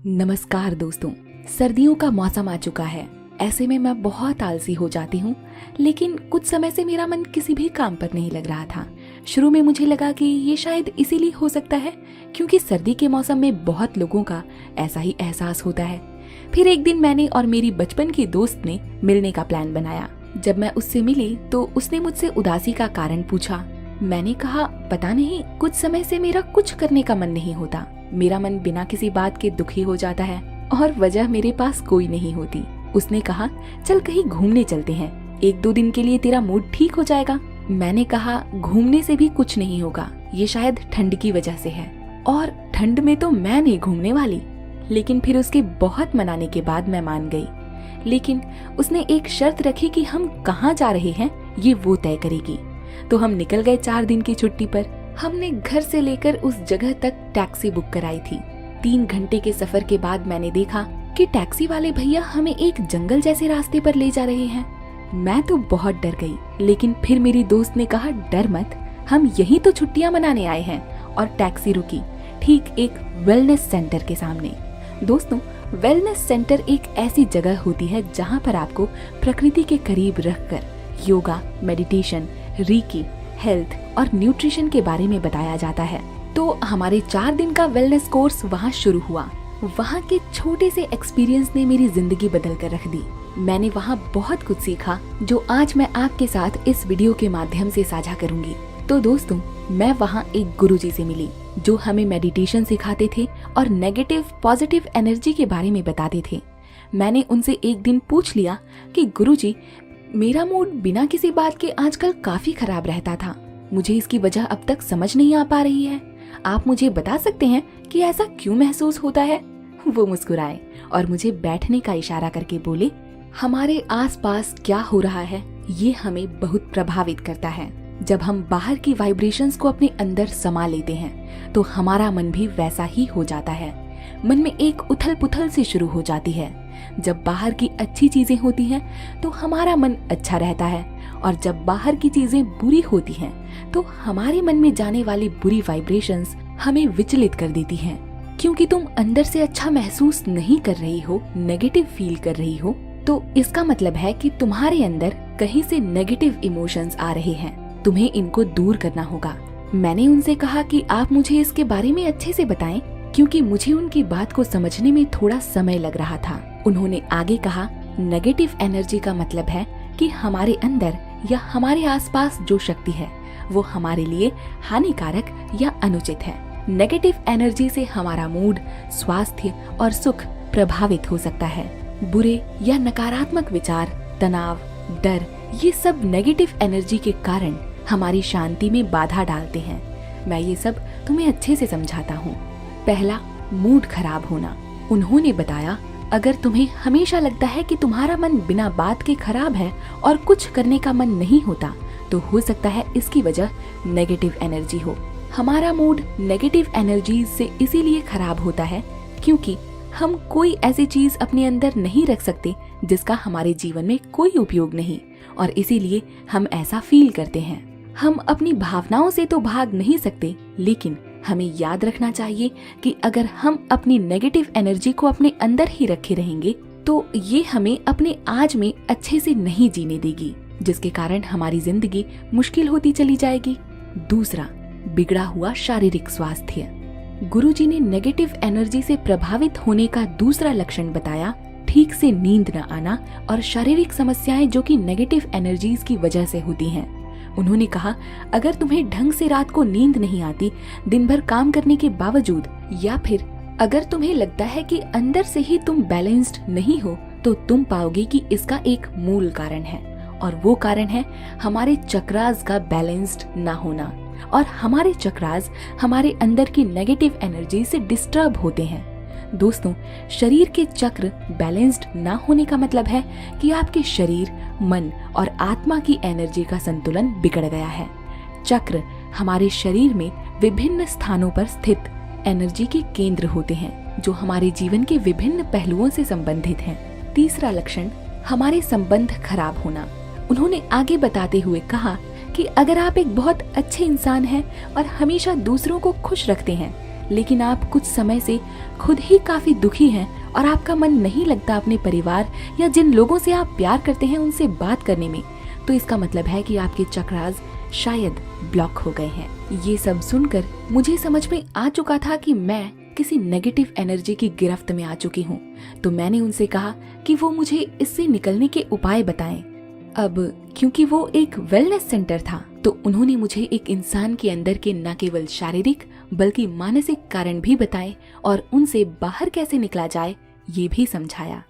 नमस्कार दोस्तों, सर्दियों का मौसम आ चुका है। ऐसे में मैं बहुत आलसी हो जाती हूँ, लेकिन कुछ समय से मेरा मन किसी भी काम पर नहीं लग रहा था। शुरू में मुझे लगा कि ये शायद इसीलिए हो सकता है क्योंकि सर्दी के मौसम में बहुत लोगों का ऐसा ही एहसास होता है। फिर एक दिन मैंने और मेरी बचपन की दोस्त ने मिलने का प्लान बनाया। जब मैं उससे मिली तो उसने मुझसे उदासी का कारण पूछा। मैंने कहा, पता नहीं, कुछ समय से मेरा कुछ करने का मन नहीं होता। मेरा मन बिना किसी बात के दुखी हो जाता है और वजह मेरे पास कोई नहीं होती। उसने कहा, चल कहीं घूमने चलते हैं, 1-2 दिन के लिए तेरा मूड ठीक हो जाएगा। मैंने कहा, घूमने से भी कुछ नहीं होगा, ये शायद ठंड की वजह से है, और ठंड में तो मैं नहीं घूमने वाली। लेकिन फिर उसके बहुत मनाने के बाद मैं मान गई। लेकिन उसने एक शर्त रखी कि हम कहाँ जा रहे हैं ये वो तय करेगी। तो हम निकल गए 4 दिन की छुट्टी पर। हमने घर से लेकर उस जगह तक टैक्सी बुक कराई थी। 3 घंटे के सफर के बाद मैंने देखा कि टैक्सी वाले भैया हमें एक जंगल जैसे रास्ते पर ले जा रहे हैं। मैं तो बहुत डर गई, लेकिन फिर मेरी दोस्त ने कहा, डर मत, हम यहीं तो छुट्टियां मनाने आए हैं। और टैक्सी रुकी ठीक एक वेलनेस सेंटर के सामने। दोस्तों, वेलनेस सेंटर एक ऐसी जगह होती है जहाँ पर आपको प्रकृति के करीब रखकर योगा, मेडिटेशन, रीकी, हेल्थ और न्यूट्रिशन के बारे में बताया जाता है। तो हमारे 4 दिन का वेलनेस कोर्स वहाँ शुरू हुआ। वहाँ के छोटे से एक्सपीरियंस ने मेरी जिंदगी बदल कर रख दी। मैंने वहाँ बहुत कुछ सीखा जो आज मैं आपके साथ इस वीडियो के माध्यम से साझा करूंगी। तो दोस्तों, मैं वहाँ एक गुरुजी से मिली जो हमें मेडिटेशन सिखाते थे और नेगेटिव पॉजिटिव एनर्जी के बारे में बताते थे। मैंने उनसे एक दिन पूछ लिया कि गुरुजी, मेरा मूड बिना किसी बात के आजकल काफी खराब रहता था। मुझे इसकी वजह अब तक समझ नहीं आ पा रही है। आप मुझे बता सकते हैं कि ऐसा क्यों महसूस होता है? वो मुस्कुराए और मुझे बैठने का इशारा करके बोले, हमारे आसपास क्या हो रहा है ये हमें बहुत प्रभावित करता है। जब हम बाहर की वाइब्रेशंस को अपने अंदर समा लेते हैं तो हमारा मन भी वैसा ही हो जाता है। मन में एक उथल पुथल सी शुरू हो जाती है। जब बाहर की अच्छी चीजें होती हैं तो हमारा मन अच्छा रहता है, और जब बाहर की चीजें बुरी होती हैं तो हमारे मन में जाने वाली बुरी वाइब्रेशंस हमें विचलित कर देती हैं। क्योंकि तुम अंदर से अच्छा महसूस नहीं कर रही हो, नेगेटिव फील कर रही हो, तो इसका मतलब है कि तुम्हारे अंदर कहीं से नेगेटिव इमोशंस आ रहे हैं। तुम्हें इनको दूर करना होगा। मैंने उनसे कहा कि आप मुझे इसके बारे में अच्छे से बताएं, क्योंकि मुझे उनकी बात को समझने में थोड़ा समय लग रहा था। उन्होंने आगे कहा, नेगेटिव एनर्जी का मतलब है कि हमारे अंदर या हमारे आसपास जो शक्ति है वो हमारे लिए हानिकारक या अनुचित है। नेगेटिव एनर्जी से हमारा मूड, स्वास्थ्य और सुख प्रभावित हो सकता है। बुरे या नकारात्मक विचार, तनाव, डर, ये सब नेगेटिव एनर्जी के कारण हमारी शांति में बाधा डालते हैं। मैं ये सब तुम्हें अच्छे से समझाता हूँ। पहला, मूड खराब होना। उन्होंने बताया, अगर तुम्हें हमेशा लगता है कि तुम्हारा मन बिना बात के खराब है और कुछ करने का मन नहीं होता, तो हो सकता है इसकी वजह नेगेटिव एनर्जी हो। हमारा मूड नेगेटिव एनर्जी से इसीलिए खराब होता है क्योंकि हम कोई ऐसी चीज अपने अंदर नहीं रख सकते जिसका हमारे जीवन में कोई उपयोग नहीं, और इसीलिए हम ऐसा फील करते हैं। हम अपनी भावनाओं से तो भाग नहीं सकते, लेकिन हमें याद रखना चाहिए कि अगर हम अपनी नेगेटिव एनर्जी को अपने अंदर ही रखे रहेंगे तो ये हमें अपने आज में अच्छे से नहीं जीने देगी, जिसके कारण हमारी जिंदगी मुश्किल होती चली जाएगी। दूसरा, बिगड़ा हुआ शारीरिक स्वास्थ्य। गुरुजी ने नेगेटिव एनर्जी से प्रभावित होने का दूसरा लक्षण बताया, ठीक से नींद न आना और शारीरिक समस्याएं जो कि नेगेटिव एनर्जीज की वजह से होती हैं। उन्होंने कहा, अगर तुम्हें ढंग से रात को नींद नहीं आती दिन भर काम करने के बावजूद, या फिर अगर तुम्हें लगता है कि अंदर से ही तुम बैलेंस्ड नहीं हो, तो तुम पाओगे कि इसका एक मूल कारण है, और वो कारण है हमारे चक्रास का बैलेंस्ड ना होना। और हमारे चक्रास हमारे अंदर की नेगेटिव एनर्जी से डिस्टर्ब होते हैं। दोस्तों, शरीर के चक्र बैलेंस्ड ना होने का मतलब है कि आपके शरीर, मन और आत्मा की एनर्जी का संतुलन बिगड़ गया है। चक्र हमारे शरीर में विभिन्न स्थानों पर स्थित एनर्जी के केंद्र होते हैं जो हमारे जीवन के विभिन्न पहलुओं से संबंधित हैं। तीसरा लक्षण, हमारे संबंध खराब होना। उन्होंने आगे बताते हुए कहा कि अगर आप एक बहुत अच्छे इंसान हैं और हमेशा दूसरों को खुश रखते हैं, लेकिन आप कुछ समय से खुद ही काफी दुखी हैं और आपका मन नहीं लगता अपने परिवार या जिन लोगों से आप प्यार करते हैं उनसे बात करने में, तो इसका मतलब है कि आपके चक्रास शायद ब्लॉक हो गए हैं। ये सब सुनकर मुझे समझ में आ चुका था कि मैं किसी नेगेटिव एनर्जी की गिरफ्त में आ चुकी हूँ। तो मैंने उनसे कहा कि वो मुझे इससे निकलने के उपाय बताएं। अब क्योंकि वो एक वेलनेस सेंटर था, तो उन्होंने मुझे एक इंसान के अंदर के न केवल शारीरिक बल्कि मानसिक कारण भी बताए और उनसे बाहर कैसे निकला जाए ये भी समझाया।